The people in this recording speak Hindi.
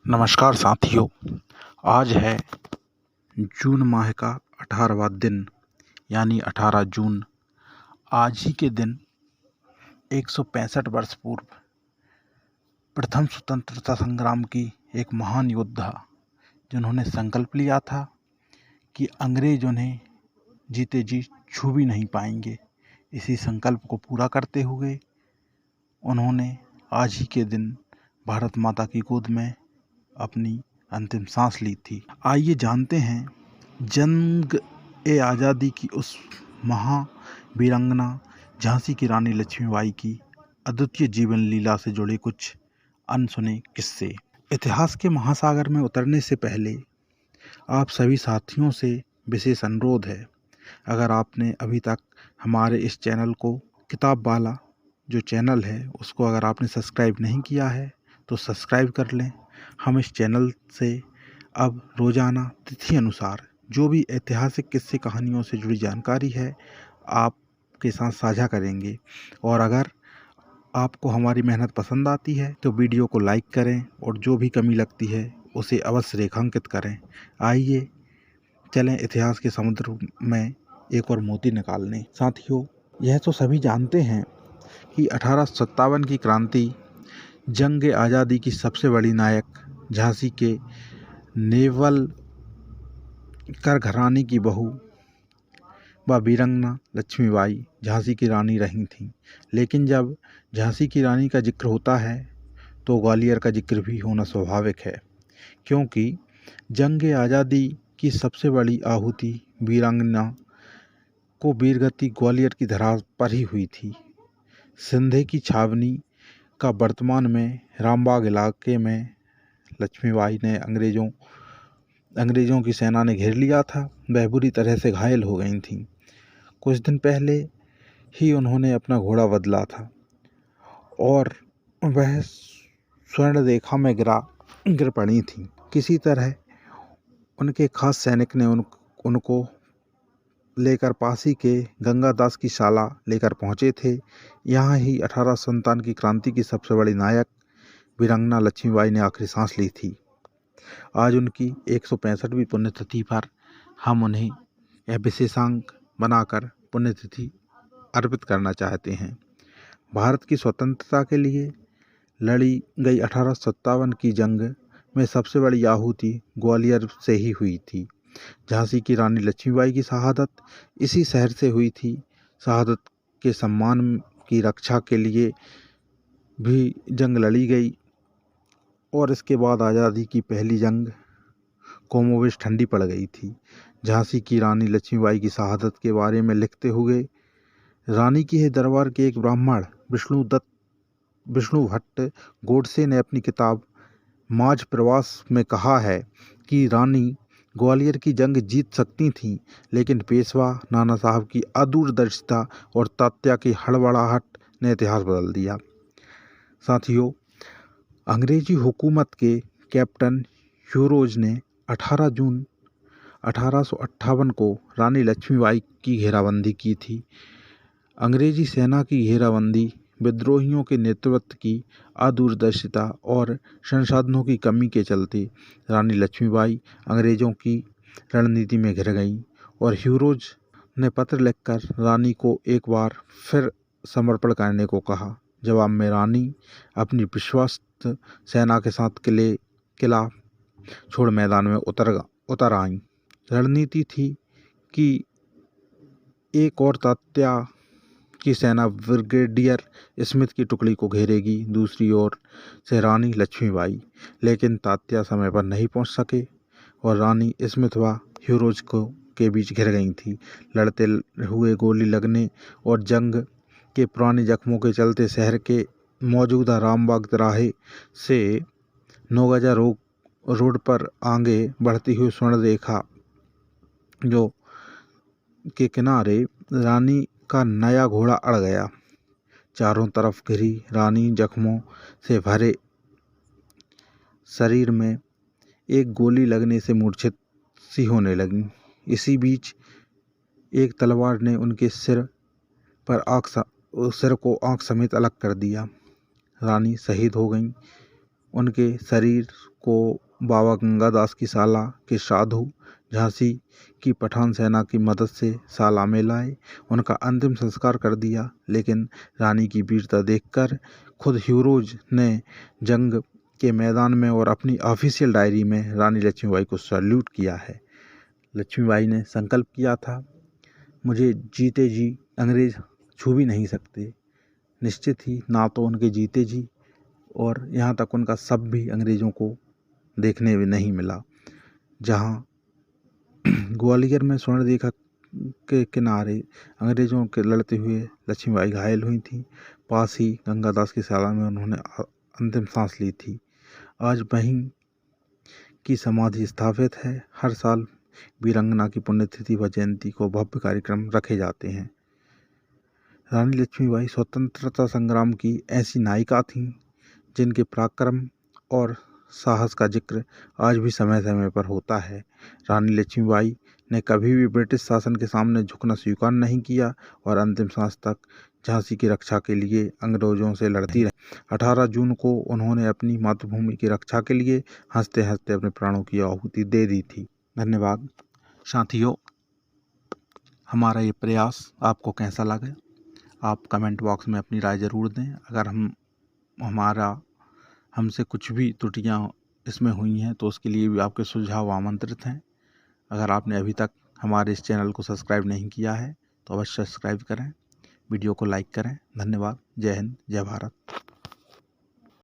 नमस्कार साथियों। आज है जून माह का 18वां दिन यानी 18 जून। आज ही के दिन 165 वर्ष पूर्व प्रथम स्वतंत्रता संग्राम की एक महान योद्धा जिन्होंने संकल्प लिया था कि अंग्रेज उन्हें जीते जी छू भी नहीं पाएंगे, इसी संकल्प को पूरा करते हुए उन्होंने आज ही के दिन भारत माता की गोद में अपनी अंतिम सांस ली थी। आइए जानते हैं जंग ए आज़ादी की उस महावीरांगना झांसी की रानी लक्ष्मीबाई की अद्वितीय जीवन लीला से जुड़े कुछ अनसुने किस्से। इतिहास के महासागर में उतरने से पहले आप सभी साथियों से विशेष अनुरोध है, अगर आपने अभी तक हमारे इस चैनल को किताब वाला जो चैनल है उसको अगर आपने सब्सक्राइब नहीं किया है तो सब्सक्राइब कर लें। हम इस चैनल से अब रोज़ाना तिथि अनुसार जो भी ऐतिहासिक किस्से कहानियों से जुड़ी जानकारी है आपके साथ साझा करेंगे, और अगर आपको हमारी मेहनत पसंद आती है तो वीडियो को लाइक करें और जो भी कमी लगती है उसे अवश्य रेखांकित करें। आइए चलें इतिहास के समुद्र में एक और मोती निकालने। साथियों, यह तो सभी जानते हैं कि 1857 की क्रांति जंग आज़ादी की सबसे बड़ी नायक झांसी के नेवलकर घराने की बहू व वीरांगना लक्ष्मीबाई झांसी की रानी रही थीं। लेकिन जब झांसी की रानी का जिक्र होता है तो ग्वालियर का जिक्र भी होना स्वाभाविक है, क्योंकि जंग आज़ादी की सबसे बड़ी आहुति वीरांगना को वीरगति ग्वालियर की धरा पर ही हुई थी। सिंधे की छावनी का वर्तमान में रामबाग इलाके में लक्ष्मीबाई ने अंग्रेज़ों की सेना ने घेर लिया था। वह बुरी तरह से घायल हो गई थीं। कुछ दिन पहले ही उन्होंने अपना घोड़ा बदला था और वह स्वर्ण रेखा में गिर पड़ी थी। किसी तरह उनके खास सैनिक ने उनको लेकर पासी के गंगादास की शाला लेकर पहुँचे थे। यहाँ ही 1857 की क्रांति की सबसे बड़ी नायक वीरांगना लक्ष्मीबाई ने आखिरी सांस ली थी। आज उनकी 165वीं पुण्यतिथि पर हम उन्हें यह विशेषांक बनाकर पुण्यतिथि अर्पित करना चाहते हैं। भारत की स्वतंत्रता के लिए लड़ी गई 1857 की जंग में सबसे बड़ी आहुति ग्वालियर से ही हुई थी। झांसी की रानी लक्ष्मीबाई की शहादत इसी शहर से हुई थी। शहादत के सम्मान की रक्षा के लिए भी जंग लड़ी गई और इसके बाद आज़ादी की पहली जंग कमोबेश ठंडी पड़ गई थी। झांसी की रानी लक्ष्मीबाई की शहादत के बारे में लिखते हुए रानी की है दरबार के एक ब्राह्मण विष्णु भट्ट गोडसे ने अपनी किताब माझ प्रवास में कहा है कि रानी ग्वालियर की जंग जीत सकती थीं, लेकिन पेशवा नाना साहब की अदूरदर्शिता और तात्या की हड़बड़ाहट ने इतिहास बदल दिया। साथियों, अंग्रेजी हुकूमत के कैप्टन ह्यूरोज ने 18 जून 1858 को रानी लक्ष्मीबाई की घेराबंदी की थी। अंग्रेजी सेना की घेराबंदी विद्रोहियों के नेतृत्व की अदूरदर्शिता और संसाधनों की कमी के चलते रानी लक्ष्मीबाई अंग्रेज़ों की रणनीति में घिर गईं और ह्यूरोज ने पत्र लिखकर रानी को एक बार फिर समर्पण करने को कहा। जवाब में रानी अपनी विश्वस्त सेना के साथ किला छोड़ मैदान में उतर आईं। रणनीति थी कि एक और तात्या की सेना ब्रिगेडियर स्मिथ की टुकड़ी को घेरेगी, दूसरी ओर से रानी लक्ष्मीबाई। लेकिन तात्या समय पर नहीं पहुंच सके और रानी स्मिथ व ह्यूरोज के बीच घिर गई थी। लड़ते हुए गोली लगने और जंग के पुराने जख्मों के चलते शहर के मौजूदा रामबाग तिराहे से नौगजा रोड पर आगे बढ़ती हुई स्वर्ण रेखा जो के किनारे रानी का नया घोड़ा अड़ गया। चारों तरफ घिरी रानी जख्मों से भरे शरीर में एक गोली लगने से मूर्छित सी होने लगी। इसी बीच एक तलवार ने उनके सिर को आंख समेत अलग कर दिया। रानी शहीद हो गईं। उनके शरीर को बाबा गंगादास की साला के साधु झांसी की पठान सेना की मदद से साला में लाए। उनका अंतिम संस्कार कर दिया, लेकिन रानी की वीरता देखकर खुद हीरोज ने जंग के मैदान में और अपनी ऑफिशियल डायरी में रानी लक्ष्मीबाई को सैल्यूट किया है। लक्ष्मीबाई ने संकल्प किया था, मुझे जीते जी अंग्रेज छू भी नहीं सकते। निश्चित ही ना तो उनके जीते जी और यहाँ तक उनका शव भी अंग्रेज़ों को देखने में नहीं मिला। जहाँ ग्वालियर में स्वर्णरेखा के किनारे अंग्रेज़ों के लड़ते हुए लक्ष्मीबाई घायल हुई थी, पास ही गंगादास की साला में उन्होंने अंतिम सांस ली थी। आज वहीं की समाधि स्थापित है। हर साल वीरांगना की पुण्यतिथि व जयंती को भव्य कार्यक्रम रखे जाते हैं। रानी लक्ष्मीबाई स्वतंत्रता संग्राम की ऐसी नायिका थीं जिनके पराक्रम और साहस का जिक्र आज भी समय समय पर होता है। रानी लक्ष्मीबाई ने कभी भी ब्रिटिश शासन के सामने झुकना स्वीकार नहीं किया और अंतिम सांस तक झांसी की रक्षा के लिए अंग्रेजों से लड़ती रही। 18 जून को उन्होंने अपनी मातृभूमि की रक्षा के लिए हंसते हंसते अपने प्राणों की आहुति दे दी थी। धन्यवाद साथियों, हमारा ये प्रयास आपको कैसा लगा आप कमेंट बॉक्स में अपनी राय ज़रूर दें। अगर हमसे कुछ भी त्रुटियां इसमें हुई हैं तो उसके लिए भी आपके सुझाव आमंत्रित हैं। अगर आपने अभी तक हमारे इस चैनल को सब्सक्राइब नहीं किया है तो अवश्य सब्सक्राइब करें, वीडियो को लाइक करें। धन्यवाद। जय हिंद, जय भारत।